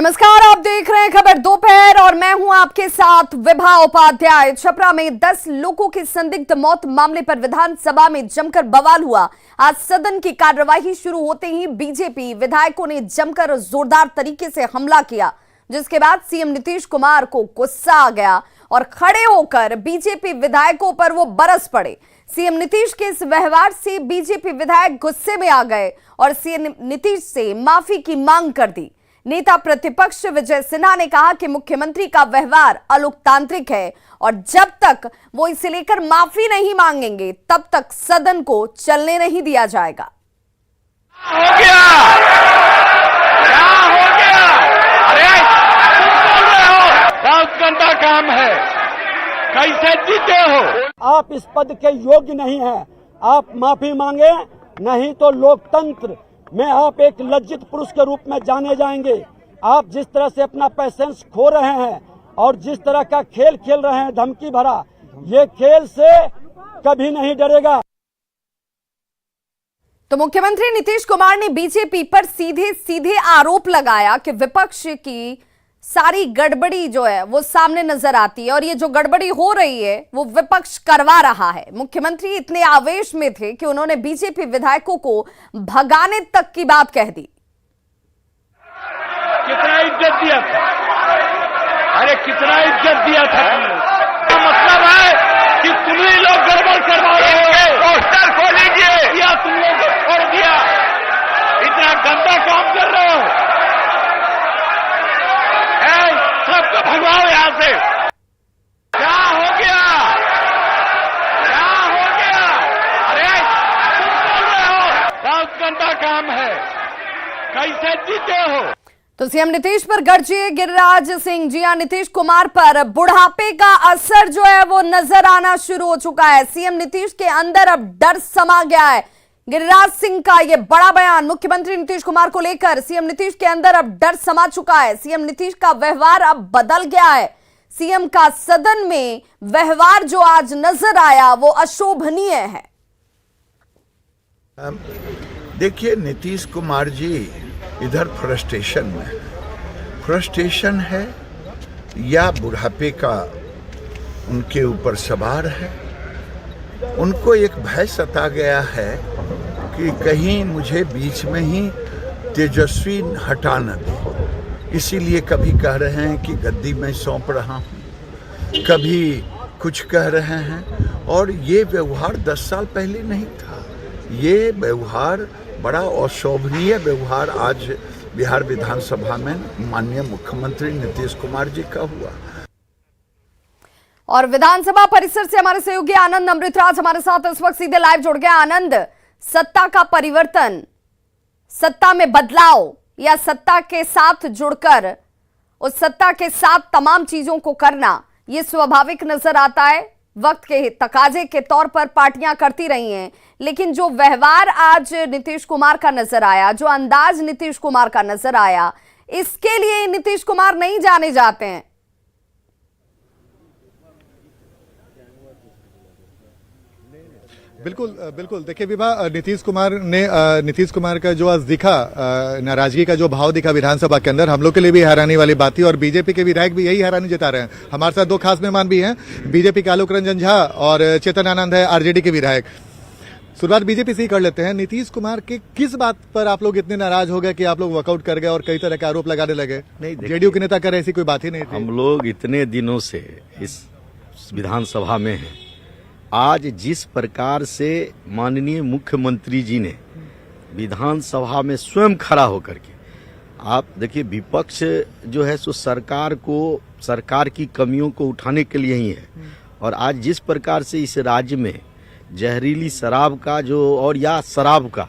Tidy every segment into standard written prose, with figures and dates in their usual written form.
नमस्कार, आप देख रहे हैं खबर दोपहर और मैं हूं आपके साथ विभा उपाध्याय। छपरा में 10 लोगों की संदिग्ध मौत मामले पर विधानसभा में जमकर बवाल हुआ। आज सदन की कार्यवाही शुरू होते ही बीजेपी विधायकों ने जमकर जोरदार तरीके से हमला किया, जिसके बाद सीएम नीतीश कुमार को गुस्सा आ गया और खड़े होकर बीजेपी विधायकों पर वो बरस पड़े। सीएम नीतीश के इस व्यवहार से बीजेपी विधायक गुस्से में आ गए और सीएम नीतीश से माफी की मांग कर दी। नेता प्रतिपक्ष विजय सिन्हा ने कहा कि मुख्यमंत्री का व्यवहार अलोकतांत्रिक है और जब तक वो इसे लेकर माफी नहीं मांगेंगे तब तक सदन को चलने नहीं दिया जाएगा। हो गया, क्या हो गया? अरे बोल रहे हो, 10 घंटा काम है, कैसे जीते हो? आप इस पद के योग्य नहीं हैं। आप माफी मांगे, नहीं तो लोकतंत्र में आप एक लज्जित पुरुष के रूप में जाने जाएंगे। आप जिस तरह से अपना पैसेंस खो रहे हैं और जिस तरह का खेल खेल रहे हैं धमकी भरा, ये खेल से कभी नहीं डरेगा। तो मुख्यमंत्री नीतीश कुमार ने बीजेपी पर सीधे सीधे आरोप लगाया कि विपक्ष की सारी गड़बड़ी जो है वो सामने नजर आती है और ये जो गड़बड़ी हो रही है वो विपक्ष करवा रहा है। मुख्यमंत्री इतने आवेश में थे कि उन्होंने बीजेपी विधायकों को भगाने तक की बात कह दी। कितना इज्जत दिया था, अरे कितना इज्जत दिया था। क्या मतलब है कि तुम ही लोग गड़बड़ करवा रहे हो? पोस्टर खोलिए या तुम लोग को छोड़ दिया? इतना गंदा काम कर रहे हो। सबको भगवाओ यहां से। क्या हो गया, क्या हो गया? अरे तुम बोल रहे हो, 10 घंटा काम है, कैसे जीते हो? तो सीएम नीतीश पर गरजे गिरिराज सिंह। जी हां, नीतीश कुमार पर बुढ़ापे का असर जो है वो नजर आना शुरू हो चुका है। सीएम नीतीश के अंदर अब डर समा गया है। गिरिराज सिंह का यह बड़ा बयान मुख्यमंत्री नीतीश कुमार को लेकर। सीएम नीतीश के अंदर अब डर समा चुका है। सीएम नीतीश का व्यवहार अब बदल गया है। सीएम का सदन में व्यवहार जो आज नजर आया वो अशोभनीय है। देखिए, नीतीश कुमार जी इधर फ्रस्ट्रेशन है या बुढ़ापे का उनके ऊपर सवार है। उनको एक भय सता गया है कि कहीं मुझे बीच में ही तेजस्वी हटा न दे, इसीलिए कभी कह रहे हैं कि गद्दी में सौंप रहा हूँ, कभी कुछ कह रहे हैं। और ये व्यवहार 10 साल पहले नहीं था। ये व्यवहार बड़ा अशोभनीय व्यवहार आज बिहार विधानसभा में माननीय मुख्यमंत्री नीतीश कुमार जी का हुआ। और विधानसभा परिसर से हमारे सहयोगी आनंद अमृतराज हमारे साथ इस वक्त सीधे लाइव जुड़ गया। आनंद, सत्ता का परिवर्तन, सत्ता में बदलाव या सत्ता के साथ जुड़कर उस सत्ता के साथ तमाम चीजों को करना, यह स्वाभाविक नजर आता है। वक्त के तकाजे के तौर पर पार्टियां करती रही हैं, लेकिन जो व्यवहार आज नीतीश कुमार का नजर आया, जो अंदाज नीतीश कुमार का नजर आया, इसके लिए नीतीश कुमार नहीं जाने जाते हैं। बिल्कुल देखिए विभा, नीतीश कुमार का जो आज दिखा नाराजगी का जो भाव दिखा विधानसभा के अंदर, हम लोग के लिए भी हैरानी वाली बात थी और बीजेपी के विधायक भी यही हैरानी जता रहे हैं। हमारे साथ 2 खास मेहमान भी हैं, बीजेपी के आलोक रंजन झा और चेतन आनंद है आरजेडी के विधायक। शुरुआत बीजेपी से ही कर लेते हैं। नीतीश कुमार के किस बात पर आप लोग इतने नाराज हो गए कि आप लोग वर्कआउट कर गए और कई तरह के आरोप लगाने लगे? नहीं, जेडीयू के नेता करे ऐसी कोई बात ही नहीं थी। हम लोग इतने दिनों से इस विधानसभा में हैं। आज जिस प्रकार से माननीय मुख्यमंत्री जी ने विधानसभा में स्वयं खड़ा होकर के, आप देखिए, विपक्ष जो है सो सरकार की कमियों को उठाने के लिए ही है। और आज जिस प्रकार से इस राज्य में जहरीली शराब का जो और या शराब का,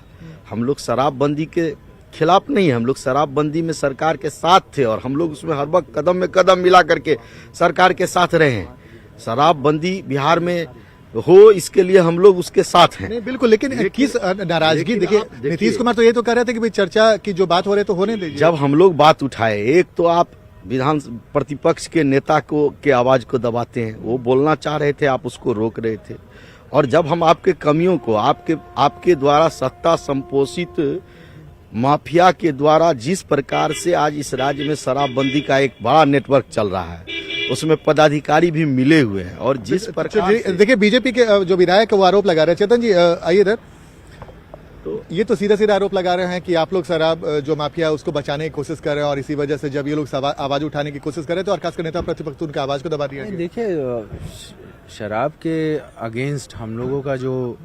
हम लोग शराबबंदी के खिलाफ नहीं है, हम लोग शराबबंदी में सरकार के साथ थे और हम लोग उसमें हर वक्त कदम में कदम मिला करके सरकार के साथ रहे हैं। शराबबंदी बिहार में हो, इसके लिए हम लोग उसके साथ हैं। नहीं, बिल्कुल, लेकिन किस नाराजगी? देखिए, नीतीश कुमार तो ये तो कह रहे थे कि भाई चर्चा की जो बात हो रही तो होने दीजिए। जब हम लोग बात उठाए, एक तो आप विधान प्रतिपक्ष के नेता के आवाज को दबाते हैं, वो बोलना चाह रहे थे, आप उसको रोक रहे थे। और जब हम आपके कमियों को, आपके द्वारा सत्ता संपोषित माफिया के द्वारा जिस प्रकार से आज इस राज्य में शराबबंदी का एक बड़ा नेटवर्क चल रहा है, उसमें पदाधिकारी भी मिले हुए हैं। और जिस प्रकार से देखिए बीजेपी के जो विधायक है वो आरोप लगा रहे हैं। चेतन जी आइए इधर। तो ये तो सीधा सीधा आरोप लगा रहे हैं कि आप लोग शराब जो माफिया है उसको बचाने की कोशिश कर रहे हैं और इसी वजह से जब ये लोग आवाज उठाने की कोशिश कर रहे थे और खासकर नेता प्रतिपक्ष उनकी आवाज को दबा दिया गया। देखिए शराब के अगेंस्ट हम लोगों का जो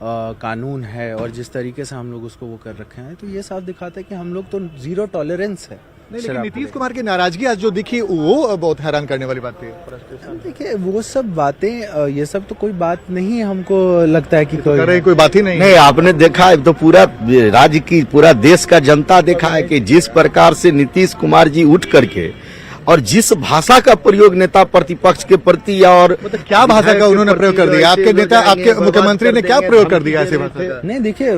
कानून है और जिस तरीके से हम लोग उसको वो कर रखे हैं, तो ये साफ दिखाता है कि हम लोग तो जीरो टॉलरेंस है। नहीं, लेकिन नीतीश कुमार की नाराजगी आज जो दिखी वो बहुत हैरान करने वाली बात थी। देखिए वो सब बातें, ये सब तो कोई बात नहीं है, हमको लगता है कि कोई बात ही नहीं। नहीं, आपने देखा है तो पूरा राज्य की, पूरा देश का जनता देखा है कि जिस प्रकार से नीतीश कुमार जी उठ करके और जिस भाषा का प्रयोग नेता प्रतिपक्ष के प्रति और मतलब क्या भाषा का उन्होंने प्रयोग कर दिया, आपके नेता आपके मुख्यमंत्री ने क्या प्रयोग कर दिया ऐसी भाषा का? नहीं देखिए,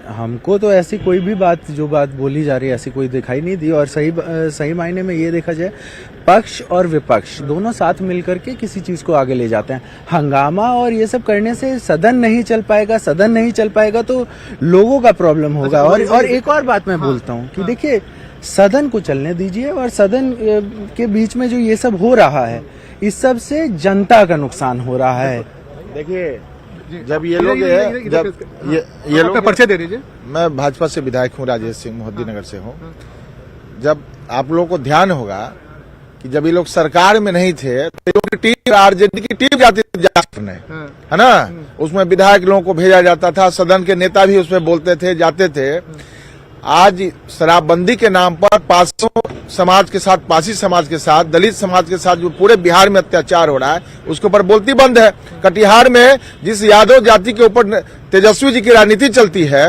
हमको तो ऐसी कोई भी बात जो बात बोली जा रही है ऐसी कोई दिखाई नहीं दी। और सही मायने में ये देखा जाए, पक्ष और विपक्ष दोनों साथ मिलकर के किसी चीज को आगे ले जाते हैं। हंगामा और ये सब करने से सदन नहीं चल पाएगा, सदन नहीं चल पाएगा तो लोगों का प्रॉब्लम होगा। और एक और बात मैं बोलता हूँ कि देखिए सदन को चलने दीजिए, और सदन के बीच में जो ये सब हो रहा है इस सब से जनता का नुकसान हो रहा है। देखिए जब ये लोग जब ये लोग परिचय दे दीजिए। मैं भाजपा से विधायक हूँ, राजेश सिंह मोहद्दीनगर से हूँ। जब आप लोगों को ध्यान होगा कि जब ये लोग सरकार में नहीं थे तो ये लोग की टीम, आरजेडी की टीम जाती थी जांच करने, है ना, उसमें विधायक लोगों को भेजा जाता था, सदन के नेता भी उसमें बोलते थे, जाते थे। आज शराबबंदी के नाम पर पासों समाज के साथ, पासी समाज के साथ, दलित समाज के साथ जो पूरे बिहार में अत्याचार हो रहा है उसके ऊपर बोलती बंद है। कटिहार में जिस यादव जाति के ऊपर तेजस्वी जी की राजनीति चलती है,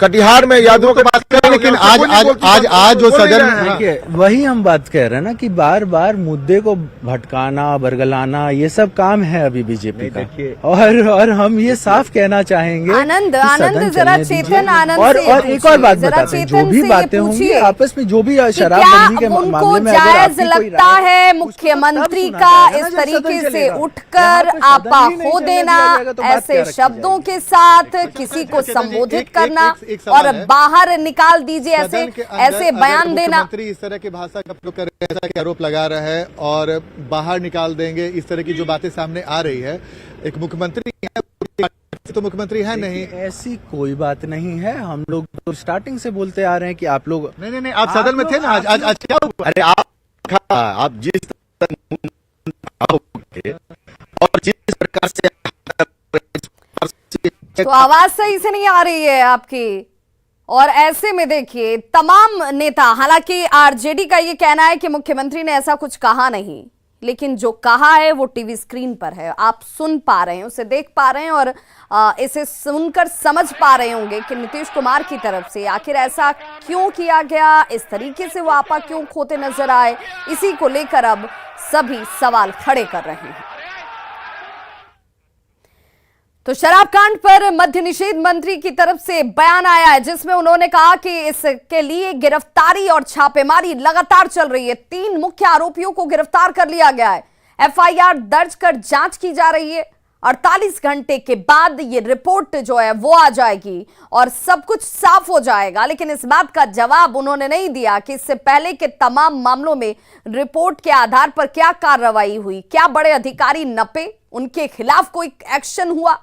कटिहार में यादवों के बात करें, लेकिन आज जो सदन, देखिए वही हम बात कह रहे हैं ना कि बार बार मुद्दे को भटकाना, बरगलाना, ये सब काम है अभी बीजेपी का। और हम ये साफ कहना चाहेंगे आनंद कि सदन आनंद जरा चलने चेतन आनंद और से एक और बात जरा बताते हैं, जो चेतन भी से बातें होंगी पूछिए आपस में, जो भी कि शराबबंदी के क्या उनको मामले में अगर जायज आपकी कोई लगता राय है मुख्यमंत्री तब का सुना जाएगा इस ना, जब सदन तरीके से चलेगा। उठकर यहाँ पे सदन आपा ही नहीं हो चलने देना, दिया जाएगा तो बात क्या ऐसे रखी शब्दों के साथ किसी को संबोधित करना और बाहर निकाल दीजिए, ऐसे ऐसे बयान देना। मुख्यमंत्री इस तरह की भाषा का प्रयोग कर रहे हैं, ऐसा कि आरोप लगा रहा है और बाहर निकाल देंगे, इस तरह की जो बातें सामने आ रही है। एक मुख्यमंत्री है तो मुख्यमंत्री है नहीं, ऐसी कोई बात नहीं है। हम लोग तो स्टार्टिंग से बोलते आ रहे हैं कि आप लोग नहीं आप सदन में थे ना आज क्या हुआ? अरे आप जिस और जिस प्रकार से तो आवाज सही से नहीं आ रही है आपकी। और ऐसे में देखिए तमाम नेता, हालांकि आरजेडी का ये कहना है कि मुख्यमंत्री ने ऐसा कुछ कहा नहीं, लेकिन जो कहा है वो टीवी स्क्रीन पर है, आप सुन पा रहे हैं, उसे देख पा रहे हैं और इसे सुनकर समझ पा रहे होंगे कि नीतीश कुमार की तरफ से आखिर ऐसा क्यों किया गया, इस तरीके से वो आपा क्यों खोते नजर आए, इसी को लेकर अब सभी सवाल खड़े कर रहे हैं। तो शराब कांड पर मद्य निषेध मंत्री की तरफ से बयान आया है, जिसमें उन्होंने कहा कि इसके लिए गिरफ्तारी और छापेमारी लगातार चल रही है। 3 मुख्य आरोपियों को गिरफ्तार कर लिया गया है, एफआईआर दर्ज कर जांच की जा रही है। 48 घंटे के बाद ये रिपोर्ट जो है वो आ जाएगी और सब कुछ साफ हो जाएगा। लेकिन इस बात का जवाब उन्होंने नहीं दिया कि इससे पहले के तमाम मामलों में रिपोर्ट के आधार पर क्या कार्रवाई हुई, क्या बड़े अधिकारी नपे, उनके खिलाफ कोई एक्शन हुआ।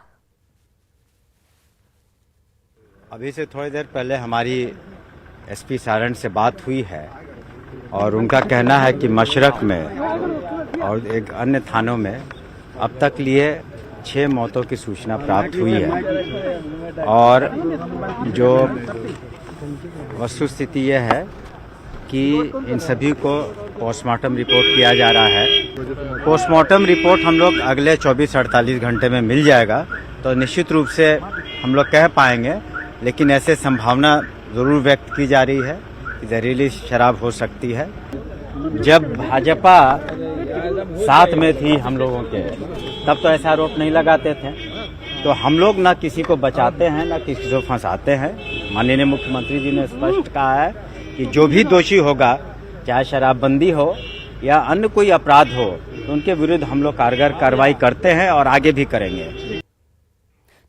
अभी से थोड़ी देर पहले हमारी एसपी सारण से बात हुई है और उनका कहना है कि मशरक में और एक अन्य थानों में अब तक लिए 6 मौतों की सूचना प्राप्त हुई है। और जो वस्तुस्थिति यह है कि इन सभी को पोस्टमार्टम रिपोर्ट किया जा रहा है। पोस्टमार्टम रिपोर्ट हम लोग अगले 24-48 घंटे में मिल जाएगा तो निश्चित रूप से हम लोग कह पाएंगे, लेकिन ऐसे संभावना जरूर व्यक्त की जा रही है कि जहरीली शराब हो सकती है। जब भाजपा साथ में थी हम लोगों के, तब तो ऐसा आरोप नहीं लगाते थे। तो हम लोग ना किसी को बचाते हैं ना किसी को फंसाते हैं। माननीय मुख्यमंत्री जी ने स्पष्ट कहा है कि जो भी दोषी होगा, चाहे शराबबंदी हो या अन्य कोई अपराध हो, तो उनके विरुद्ध हम लोग कारगर कार्रवाई करते हैं और आगे भी करेंगे।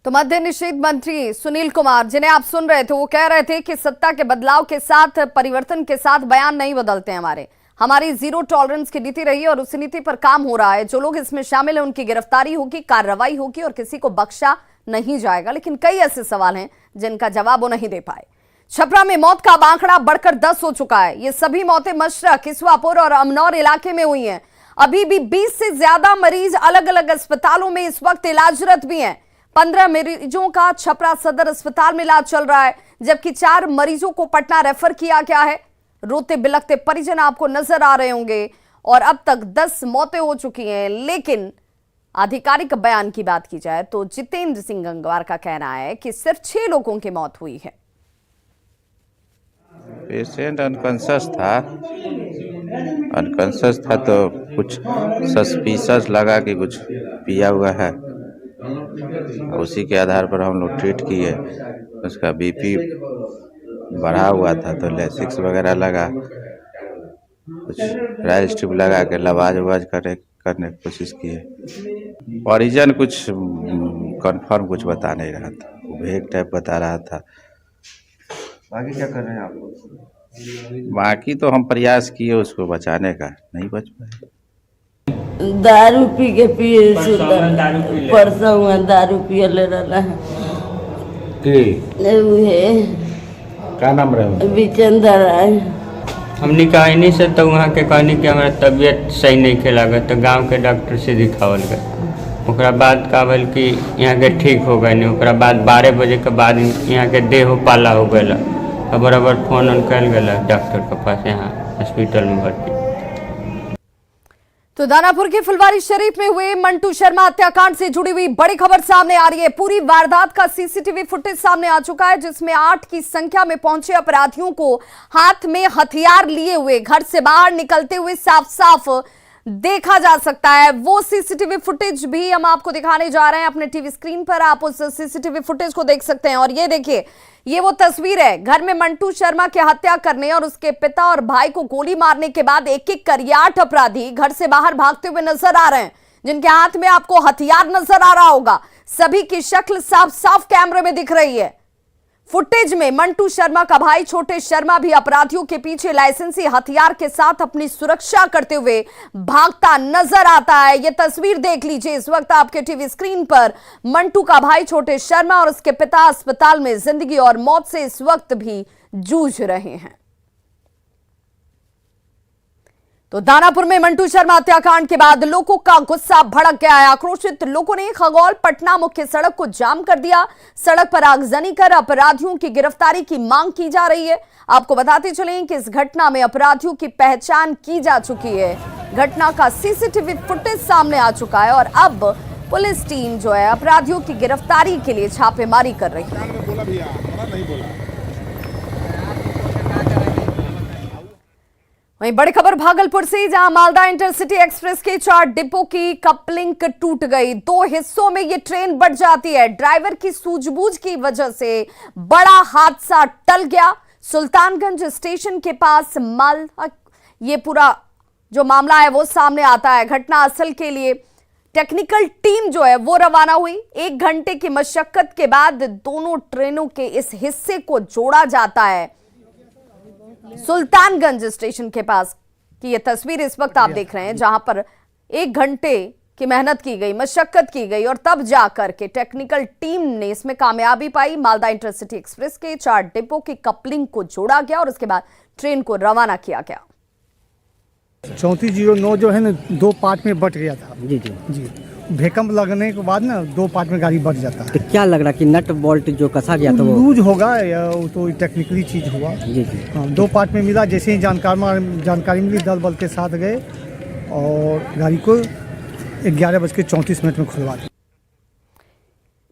तो मद्य निषेध मंत्री सुनील कुमार, जिन्हें आप सुन रहे थे, वो कह रहे थे कि सत्ता के बदलाव के साथ, परिवर्तन के साथ बयान नहीं बदलते हैं। हमारी जीरो टॉलरेंस की नीति रही है और उसी नीति पर काम हो रहा है। जो लोग इसमें शामिल हैं उनकी गिरफ्तारी होगी, कार्रवाई होगी और किसी को बख्शा नहीं जाएगा। लेकिन कई ऐसे सवाल हैं जिनका जवाब वो नहीं दे पाए। छपरा में मौत का आंकड़ा बढ़कर 10 हो चुका है। ये सभी मौतें मशरक, किस्वापुर और अमनौर इलाके में हुई हैं। अभी भी 20 से ज्यादा मरीज अलग अलग अस्पतालों में इस वक्त इलाजरत भी हैं। 15 मरीजों का छपरा सदर अस्पताल में इलाज चल रहा है, जबकि 4 मरीजों को पटना रेफर किया गया है। रोते बिलखते परिजन आपको नजर आ रहे होंगे और अब तक 10 मौतें हो चुकी हैं। लेकिन आधिकारिक बयान की बात की जाए तो जितेंद्र सिंह गंगवार का कहना है कि सिर्फ 6 लोगों की मौत हुई है। पेशेंट अनकॉन्शियस था तो कुछ सस्पिशियस लगा कि कुछ पिया हुआ है। उसी के आधार पर हम लोग ट्रीट किए। उसका बीपी बढ़ा हुआ था तो लेसिक्स वगैरह लगा, कुछ राइल स्ट्रिप लगा के लवाज उवाज करने की कोशिश किए। परिजन कुछ कंफर्म कुछ बता नहीं रहा था, भेग टाइप बता रहा था। बाकी क्या कर रहे हैं आप लोग? बाकी तो हम प्रयास किए उसको बचाने का, नहीं बच पाए। दारू पी के पिए परसों हुआ, दारू पिए ले रहा है। क्या नाम रहे? विचेंद्र राय। हमने कहा नहीं से तो वहाँ के कहनी कि हमारा तबीयत सही नहीं खेला तो गांव के डॉक्टर से दिखावल गया। ओकरा बाद का बोल कि यहाँ के ठीक हो गए नहीं। ओकरा बाद 12 बजे के बाद यहाँ के देह पाला हो गया तो बराबर फोन ऑन कर गया डॉक्टर के पास, यहाँ हॉस्पिटल में भर्ती। तो दानापुर के फुलवारी शरीफ में हुए मंटू शर्मा हत्याकांड से जुड़ी हुई बड़ी खबर सामने आ रही है। पूरी वारदात का सीसीटीवी फुटेज सामने आ चुका है, जिसमें 8 की संख्या में पहुंचे अपराधियों को हाथ में हथियार लिए हुए घर से बाहर निकलते हुए साफ साफ देखा जा सकता है। वो सीसीटीवी फुटेज भी हम आपको दिखाने जा रहे हैं। अपने टीवी स्क्रीन पर आप उस सीसीटीवी फुटेज को देख सकते हैं। और ये देखिए, ये वो तस्वीर है घर में मंटू शर्मा की हत्या करने और उसके पिता और भाई को गोली मारने के बाद एक एक कर 8 अपराधी घर से बाहर भागते हुए नजर आ रहे हैं, जिनके हाथ में आपको हथियार नजर आ रहा होगा। सभी की शक्ल साफ साफ कैमरे में दिख रही है। फुटेज में मंटू शर्मा का भाई छोटे शर्मा भी अपराधियों के पीछे लाइसेंसी हथियार के साथ अपनी सुरक्षा करते हुए भागता नजर आता है। यह तस्वीर देख लीजिए इस वक्त आपके टीवी स्क्रीन पर। मंटू का भाई छोटे शर्मा और उसके पिता अस्पताल में जिंदगी और मौत से इस वक्त भी जूझ रहे हैं। तो दानापुर में मंटू शर्मा हत्याकांड के बाद लोगों का गुस्सा भड़क गया है। आक्रोशित लोगों ने खगौल पटना मुख्य सड़क को जाम कर दिया। सड़क पर आगजनी कर अपराधियों की गिरफ्तारी की मांग की जा रही है। आपको बताते चलें कि इस घटना में अपराधियों की पहचान की जा चुकी है। घटना का सीसीटीवी फुटेज सामने आ चुका है और अब पुलिस टीम जो है अपराधियों की गिरफ्तारी के लिए छापेमारी कर रही है। वहीं बड़ी खबर भागलपुर से, जहां मालदा इंटरसिटी एक्सप्रेस के 4 डिब्बों की कपलिंग टूट गई। 2 हिस्सों में ये ट्रेन बंट जाती है। ड्राइवर की सूझबूझ की वजह से बड़ा हादसा टल गया। सुल्तानगंज स्टेशन के पास ये पूरा जो मामला है वो सामने आता है। घटना स्थल के लिए टेक्निकल टीम जो है वो रवाना हुई। 1 घंटे की मशक्कत के बाद दोनों ट्रेनों के इस हिस्से को जोड़ा जाता है। सुल्तानगंज स्टेशन के पास की यह तस्वीर इस वक्त आप देख रहे हैं, जहां पर 1 घंटे की मेहनत की गई, मशक्कत की गई और तब जाकर के टेक्निकल टीम ने इसमें कामयाबी पाई। मालदा इंटरसिटी एक्सप्रेस के 4 डिब्बों की कपलिंग को जोड़ा गया और उसके बाद ट्रेन को रवाना किया गया। 3409 जो है ना 2 पार्ट में बट गया था। जी जी जी। भूकंप लगने के बाद ना 2 पार्ट में गाड़ी बढ़ जाता है। तो क्या लग रहा कि नट बोल्ट जो कसा गया था वो लूज होगा या तो टेक्निकली चीज हुआ। जी जी। हाँ, 2 पार्ट में मिला। जैसे ही जानकारी मिली दल बल के साथ गए और गाड़ी को 11:34 में खुलवा दिया।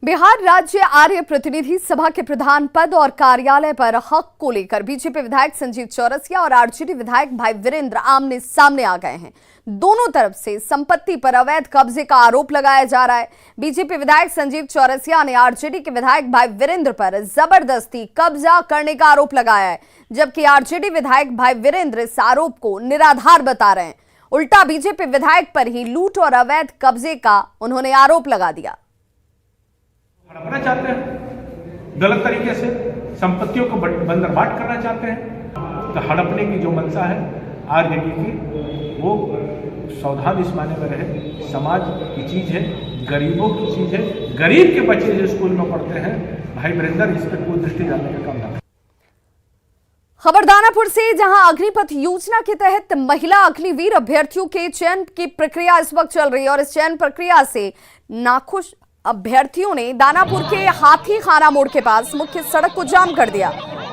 बिहार राज्य आर्य प्रतिनिधि सभा के प्रधान पद और कार्यालय पर हक को लेकर बीजेपी विधायक संजीव चौरसिया और आरजेडी विधायक भाई वीरेंद्र आमने सामने आ गए हैं। दोनों तरफ से संपत्ति पर अवैध कब्जे का आरोप लगाया जा रहा है। बीजेपी विधायक संजीव चौरसिया ने आरजेडी के विधायक भाई वीरेंद्र पर जबरदस्ती कब्जा करने का आरोप लगाया है, जबकि आरजेडी विधायक भाई वीरेंद्र इस आरोप को निराधार बता रहे हैं। उल्टा बीजेपी विधायक पर ही लूट और अवैध कब्जे का उन्होंने आरोप लगा दिया। हड़पना चाहते हैं, गलत तरीके से संपत्तियों को बंदरबाट करना चाहते हैं। तो हड़पने की जो मंशा है आरजेडी की, वो सावधान इस माने में रहे। समाज की चीज है, गरीबों की चीज है, गरीब के बच्चे जो स्कूल में पढ़ते हैं, भाई वरिंदर, इस पर कोई दृष्टि डालने का काम ना। खबर दानापुर से, जहां अग्निपथ योजना के तहत महिला अग्निवीर अभ्यर्थियों के चयन की प्रक्रिया इस वक्त चल रही है और इस चयन प्रक्रिया से नाखुश अभ्यर्थियों ने दानापुर के हाथी खाना मोड़ के पास मुख्य सड़क को जाम कर दिया।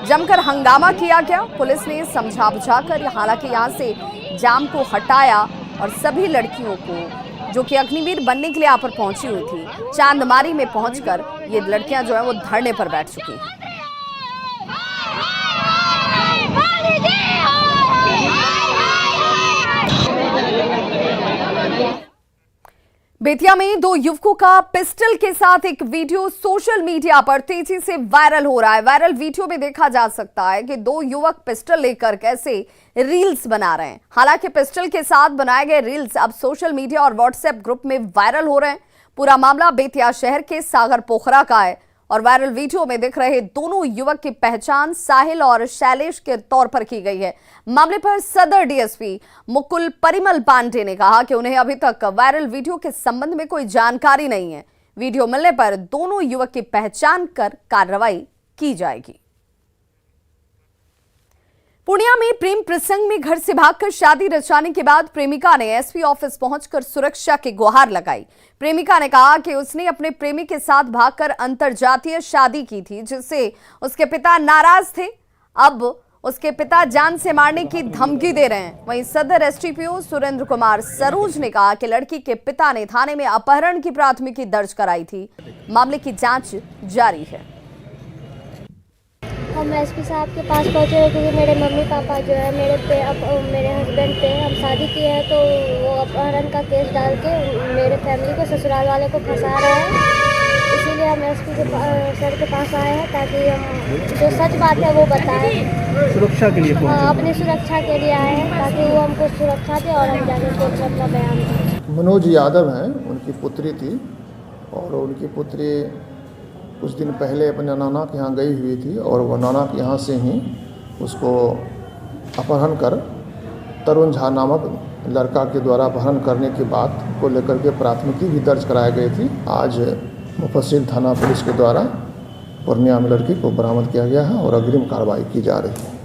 जमकर हंगामा किया गया। पुलिस ने समझा बुझाकर हालांकि यहां से जाम को हटाया और सभी लड़कियों को जो कि अग्निवीर बनने के लिए यहाँ पर पहुंची हुई थी, चांदमारी में पहुंचकर ये लड़कियां जो है वो धरने पर बैठ चुकी हैं। बेतिया में दो युवकों का पिस्टल के साथ एक वीडियो सोशल मीडिया पर तेजी से वायरल हो रहा है। वायरल वीडियो में देखा जा सकता है कि दो युवक पिस्टल लेकर कैसे रील्स बना रहे हैं। हालांकि पिस्टल के साथ बनाए गए रील्स अब सोशल मीडिया और व्हाट्सएप ग्रुप में वायरल हो रहे हैं। पूरा मामला बेतिया शहर के सागर पोखरा का है और वायरल वीडियो में दिख रहे दोनों युवक की पहचान साहिल और शैलेश के तौर पर की गई है। मामले पर सदर डीएसपी मुकुल परिमल पांडे ने कहा कि उन्हें अभी तक वायरल वीडियो के संबंध में कोई जानकारी नहीं है। वीडियो मिलने पर दोनों युवक की पहचान कर कार्रवाई की जाएगी। पूर्णिया में प्रेम प्रसंग में घर से भागकर शादी रचाने के बाद प्रेमिका ने एसपी ऑफिस पहुंचकर सुरक्षा की गुहार लगाई। प्रेमिका ने कहा कि उसने अपने प्रेमी के साथ भागकर अंतरजातीय शादी की थी, जिससे उसके पिता नाराज थे। अब उसके पिता जान से मारने की धमकी दे रहे हैं। वहीं सदर एसडीपीओ सुरेंद्र कुमार सरोज ने कहा कि लड़की के पिता ने थाने में अपहरण की प्राथमिकी दर्ज कराई थी। मामले की जांच जारी है। हम एसपी साहब के पास पहुंचे क्योंकि मेरे मम्मी पापा जो है मेरे हस्बैंड पे हम शादी की है, तो वो अपहरण का केस डाल के मेरे फैमिली को, ससुराल वाले को फंसा रहे हैं। इसीलिए हम एसपी सर के पास आए हैं ताकि हम जो सच बात है वो बताएं। सुरक्षा के लिए? हाँ, अपनी सुरक्षा के लिए आए हैं ताकि वो हमको सुरक्षा दे और हम जाके कोर्ट से अपना बयान दें। मनोज यादव हैं, उनकी पुत्री थी और उनकी पुत्री कुछ दिन पहले अपने नाना के यहाँ गई हुई थी और वह नाना के यहाँ से ही उसको अपहरण कर तरुण झा नामक लड़का के द्वारा अपहरण करने की बात को लेकर के प्राथमिकी भी दर्ज कराई गई थी। आज मुफस्सिल थाना पुलिस के द्वारा पूर्णिया में लड़की को बरामद किया गया है और अग्रिम कार्रवाई की जा रही है।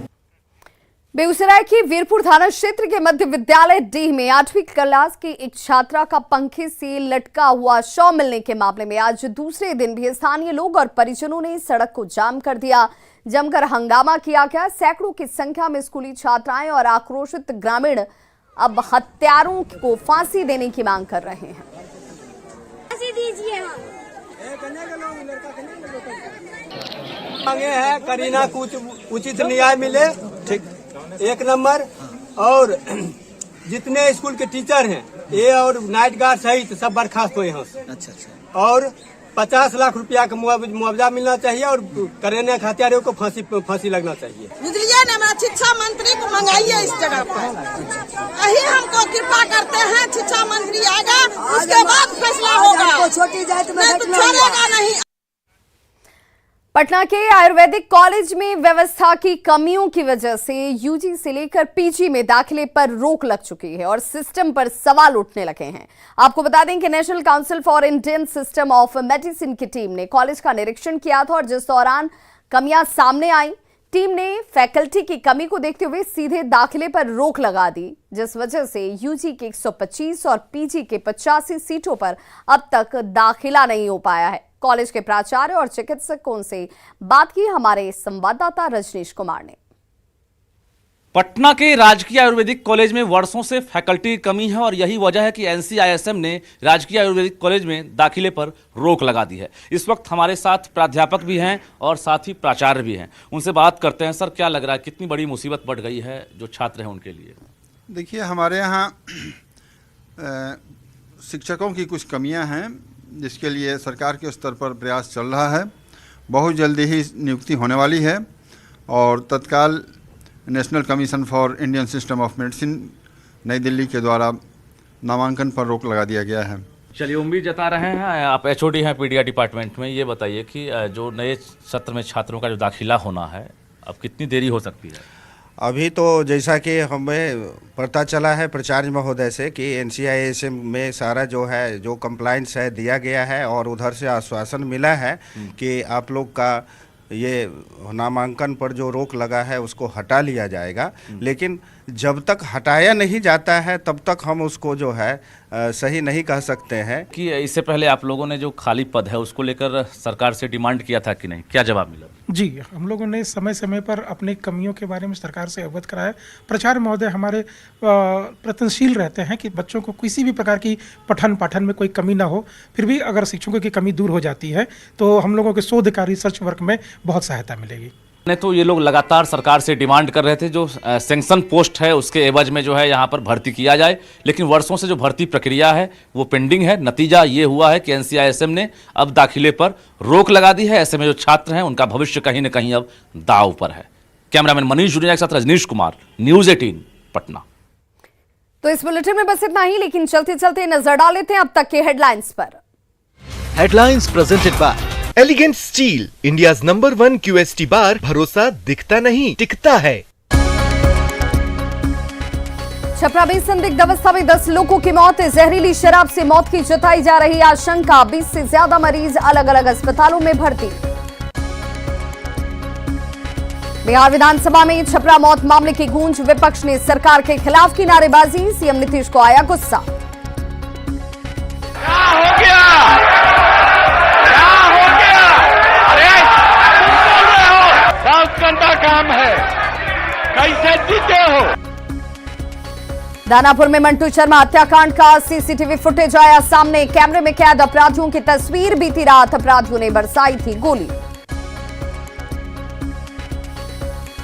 बेगूसराय के वीरपुर थाना क्षेत्र के मध्य विद्यालय डीह में 8वीं क्लास की एक छात्रा का पंखे से लटका हुआ शव मिलने के मामले में आज दूसरे दिन भी स्थानीय लोग और परिजनों ने सड़क को जाम कर दिया। जमकर हंगामा किया गया। सैकड़ों की संख्या में स्कूली छात्राएं और आक्रोशित ग्रामीण अब हत्यारों को फांसी देने की मांग कर रहे हैं। मांगे हैं करीना को उचित न्याय मिले, ठीक, एक नंबर। और जितने स्कूल के टीचर हैं ये और नाइट गार्ड सहित सब बर्खास्त हुए यहाँ से। अच्छा। और 50 लाख रुपया का मुआवजा मिलना चाहिए और करीना के हत्यारों को फांसी लगना चाहिए। बुझलिए न, शिक्षा मंत्री को मंगाइए इस जगह पर, यही हमको कृपा करते हैं। शिक्षा मंत्री आएगा उसके बाद फैसला होगा, छोटी जात में छोड़ेगा नहीं। पटना के आयुर्वेदिक कॉलेज में व्यवस्था की कमियों की वजह से यूजी से लेकर पीजी में दाखिले पर रोक लग चुकी है और सिस्टम पर सवाल उठने लगे हैं। आपको बता दें कि national council for Indian system of medicine की टीम ने कॉलेज का निरीक्षण किया था और जिस दौरान कमियां सामने आई, टीम ने फैकल्टी की कमी को देखते हुए सीधे दाखिले पर रोक लगा दी, जिस वजह से यूजी के 125 और पीजी के 85 सीटों पर अब तक दाखिला नहीं हो पाया है। कॉलेज के प्राचार्य और चिकित्सकों से बात की हमारे संवाददाता रजनीश कुमार ने। पटना के राजकीय आयुर्वेदिक कॉलेज में वर्षों से फैकल्टी की कमी है और यही वजह है कि एनसीआईएसएम ने राजकीय आयुर्वेदिक कॉलेज में दाखिले पर रोक लगा दी है। इस वक्त हमारे साथ प्राध्यापक भी हैं और साथ ही प्राचार्य भी हैं। उनसे बात करते हैं। सर, क्या लग रहा है, कितनी बड़ी मुसीबत बढ़ गई है जो छात्र हैं उनके लिए? देखिए, हमारे यहाँ शिक्षकों की कुछ कमियाँ हैं जिसके लिए सरकार के स्तर पर प्रयास चल रहा है। बहुत जल्दी ही नियुक्ति होने वाली है और तत्काल national commission for Indian system of medicine नई दिल्ली के द्वारा नामांकन पर रोक लगा दिया गया है। चलिए, उम्मीद जता रहे हैं। आप एचओडी हैं पीडीआर डिपार्टमेंट में, ये बताइए कि जो नए सत्र में छात्रों का जो दाखिला होना है, अब कितनी देरी हो सकती है? अभी तो जैसा कि हमें पता चला है प्राचार्य महोदय से कि NCISM में सारा जो है जो कंप्लाइंस है दिया गया है और उधर से आश्वासन मिला है कि आप लोग का ये नामांकन पर जो रोक लगा है उसको हटा लिया जाएगा। लेकिन जब तक हटाया नहीं जाता है तब तक हम उसको जो है सही नहीं कह सकते हैं। कि इससे पहले आप लोगों ने जो खाली पद है उसको लेकर सरकार से डिमांड किया था कि नहीं, क्या जवाब मिला? जी, हम लोगों ने समय समय पर अपने कमियों के बारे में सरकार से अवगत कराया। प्राचार्य महोदय हमारे प्रयत्नशील रहते हैं कि बच्चों को किसी भी प्रकार की पठन पाठन में कोई कमी ना हो। फिर भी अगर शिक्षकों की कमी दूर हो जाती है तो हम लोगों के शोध कार्य रिसर्च वर्क में बहुत सहायता मिलेगी। नहीं तो ये लोग लगातार सरकार से डिमांड कर रहे थे जो सैंक्शन पोस्ट है उसके एवज में जो है यहाँ पर भर्ती किया जाए, लेकिन वर्षों से जो भर्ती प्रक्रिया है वो पेंडिंग है। नतीजा ये हुआ है कि NCISM ने अब दाखिले पर रोक लगा दी है। ऐसे में जो छात्र हैं उनका भविष्य कहीं न कहीं अब दांव पर है। कैमरामैन मनीष जुनेजा के साथ रजनीश कुमार, न्यूज़ 18 पटना। तो इस बुलेटिन में बस इतना ही, लेकिन चलते चलते नजर डाल लेते हैं अब तक के हेडलाइंस पर। Headlines presented by elegant steel, India's number 1 QST बार, भरोसा दिखता नहीं टिकता है। छपरा में संदिग्ध अवस्था में 10 लोगों की मौत, जहरीली शराब से मौत की जताई जा रही आशंका। 20 से ज्यादा मरीज अलग अलग अस्पतालों में भर्ती। बिहार विधानसभा में छपरा मौत मामले की गूंज, विपक्ष ने सरकार के खिलाफ की नारेबाजी। सीएम नीतीश को आया गुस्सा। क्या हो गया? का काम है, कैसे जीते हो? दानापुर में मंटू शर्मा हत्याकांड का सीसीटीवी फुटेज आया सामने। कैमरे में कैद अपराधियों की तस्वीर। बीती रात अपराधियों ने बरसाई थी गोली।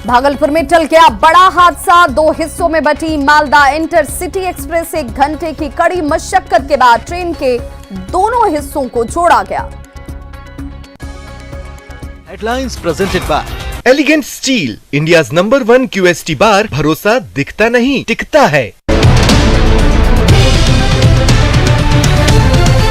भागलपुर में टल गया बड़ा हादसा, 2 हिस्सों में बटी मालदा इंटरसिटी एक्सप्रेस। 1 घंटे की कड़ी मशक्कत के बाद ट्रेन के दोनों हिस्सों को जोड़ा गया। Headlines presented by elegant steel, India's number 1 QST बार, भरोसा दिखता नहीं टिकता है।